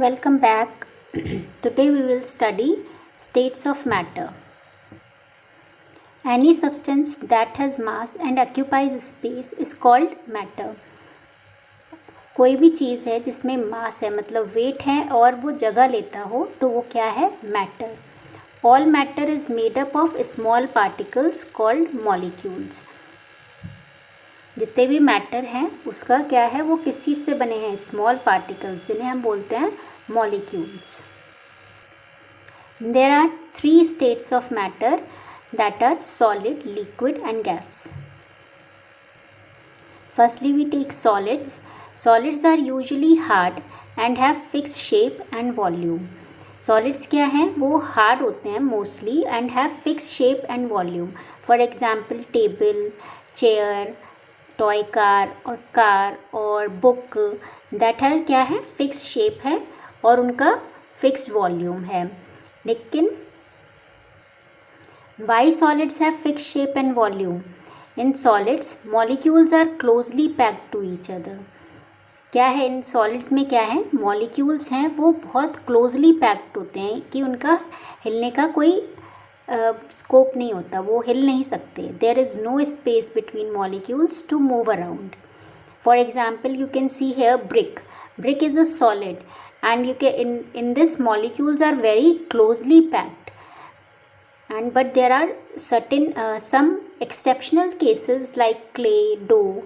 Welcome back. Today we will study states of matter. Any substance that has mass and occupies space is called matter. कोई भी चीज़ है जिसमें मास है मतलब wait है और वो जगह लेता हो तो वो क्या है? Matter. All matter is made up of small particles called molecules. जितने भी मैटर हैं उसका क्या है, वो किस चीज़ से बने हैं? स्मॉल पार्टिकल्स, जिन्हें हम बोलते हैं molecules. There are three states of matter, that are solid, liquid and gas. Firstly we take solids. Solids are usually hard and have fixed shape and volume. Solids क्या हैं? वो hard होते हैं mostly and have fixed shape and volume. For example table, chair, toy car और book that है क्या है? fixed shape है और उनका फिक्स्ड वॉल्यूम है. लेकिन why solids have fix shape and volume? In solids molecules are closely packed to each other. क्या है इन सॉलिड्स में? क्या है? मॉलिक्यूल्स हैं वो बहुत क्लोजली पैक्ड होते हैं कि उनका हिलने का कोई स्कोप नहीं होता, वो हिल नहीं सकते. There is no space between molecules to move around. For example you can see here brick. Brick is a solid and you can in this molecules are very closely packed, and but there are certain some exceptional cases like clay, dough.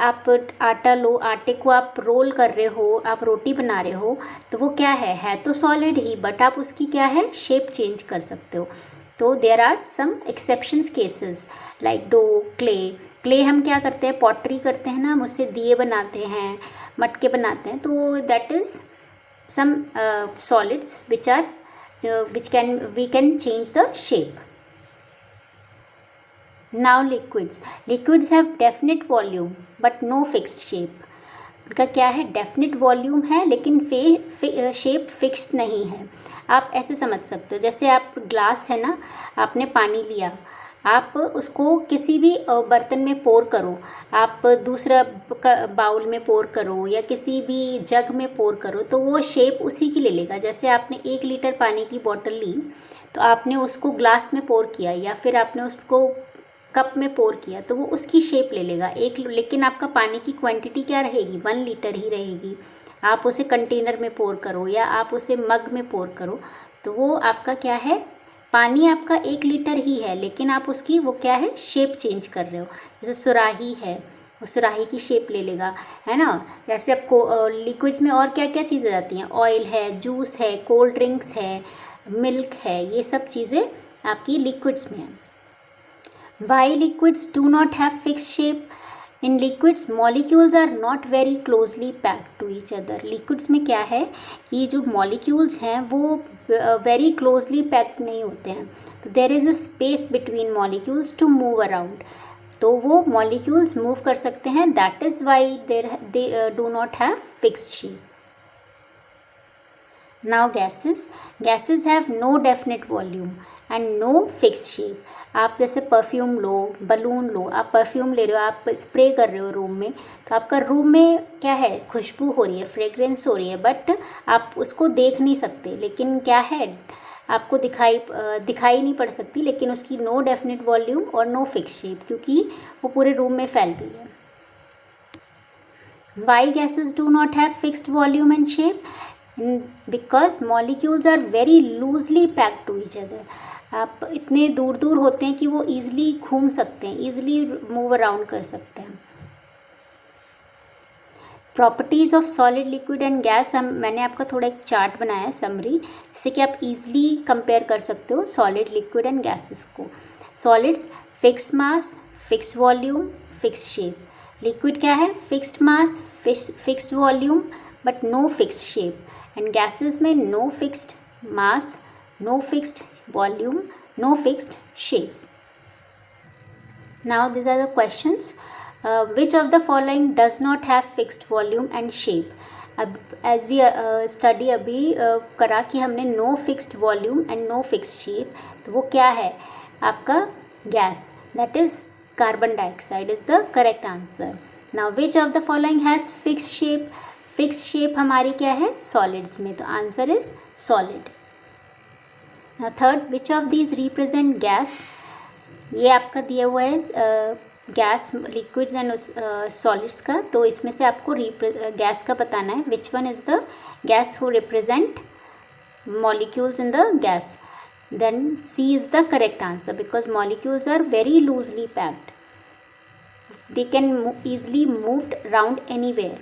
आप आटा लो, आटे को आप role कर रहे हो, आप रोटी बना रहे हो तो वो क्या है तो सॉलिड ही, बट आप उसकी क्या है शेप चेंज कर सकते हो. तो there are some exceptions cases like dough, clay हम क्या करते हैं? पॉटरी करते हैं ना, हम उससे दिए बनाते हैं, मटके बनाते हैं. तो that is some solids which we can change the shape. Now liquids have definite volume but no fixed shape. उनका क्या है? डेफिनेट वॉल्यूम है लेकिन शेप फिक्स्ड नहीं है. आप ऐसे समझ सकते हो, जैसे आप ग्लास है ना, आपने पानी लिया, आप उसको किसी भी बर्तन में पोर करो, आप दूसरा बाउल में पोर करो या किसी भी जग में पोर करो तो वो शेप उसी की ले लेगा. जैसे आपने 1 लीटर पानी की बोतल ली तो आपने उसको ग्लास में पोर किया या फिर आपने उसको कप में पोर किया तो वो उसकी शेप ले लेगा लेकिन आपका पानी की क्वांटिटी क्या रहेगी? 1 लीटर ही रहेगी. आप उसे कंटेनर में पोर करो या आप उसे मग में पोर करो तो वो आपका क्या है? पानी आपका 1 लीटर ही है लेकिन आप उसकी वो क्या है? शेप चेंज कर रहे हो. जैसे सुराही है, वो सुराही की शेप ले लेगा, है ना. जैसे आपको लिक्विड्स में और क्या क्या चीज़ें आती हैं? ऑयल है, जूस है, कोल्ड ड्रिंक्स है, मिल्क है, ये सब चीज़ें आपकी लिक्विड्स में हैं. Why liquids do not have fixed shape? In liquids molecules are not very closely packed to each other. Liquids में क्या है? ये जो molecules हैं वो very closely packed नहीं होते हैं, तो there is a space between molecules to move around. तो वो molecules move कर सकते हैं. That is why they do not have fixed shape. Now gases have no definite volume and no fixed shape. आप जैसे परफ्यूम लो, balloon लो, आप perfume ले रहे हो, आप स्प्रे कर रहे हो रूम में, तो आपका रूम में क्या है? खुशबू हो रही है, फ्रेग्रेंस हो रही है, बट आप उसको देख नहीं सकते. लेकिन क्या है? आपको दिखाई नहीं पड़ सकती, लेकिन उसकी नो डेफिनेट वॉल्यूम और नो फिक्स शेप, क्योंकि वो पूरे रूम में फैल गई है. Why gases do not have fixed volume and shape? Because molecules are very loosely packed to each other. आप इतने दूर दूर होते हैं कि वो ईज़िली घूम सकते हैं, ईज़िली मूव अराउंड कर सकते हैं. Properties of solid, liquid and gas. मैंने आपका थोड़ा एक चार्ट बनाया है समरी, जिससे कि आप ईज़िली कंपेयर कर सकते हो सॉलिड, लिक्विड एंड गैसेस को. Solids fix mass, fix volume, fix shape. Liquid क्या है? Fixed mass, fixed volume but no fix shape. And gases में no fixed mass, no fixed volume, no fixed shape. Now these are the questions. Which of the following does not have fixed volume and shape? अब as we study अभी करा कि हमने no fixed volume and no fixed shape, तो वो क्या है? आपका gas, that is carbon dioxide is the correct answer. Now which of the following has fixed shape? Fix shape हमारी क्या है, सॉलिड्स में, तो answer is solid. Third, which of these represent gas, ये आपका दिया हुआ है गैस, लिक्विड्स एंड सॉलिड्स का, तो इसमें से आपको गैस का बताना है। Which one is the gas who represent molecules in the gas, then C is the correct answer because molecules are very loosely packed, they can easily moved around anywhere.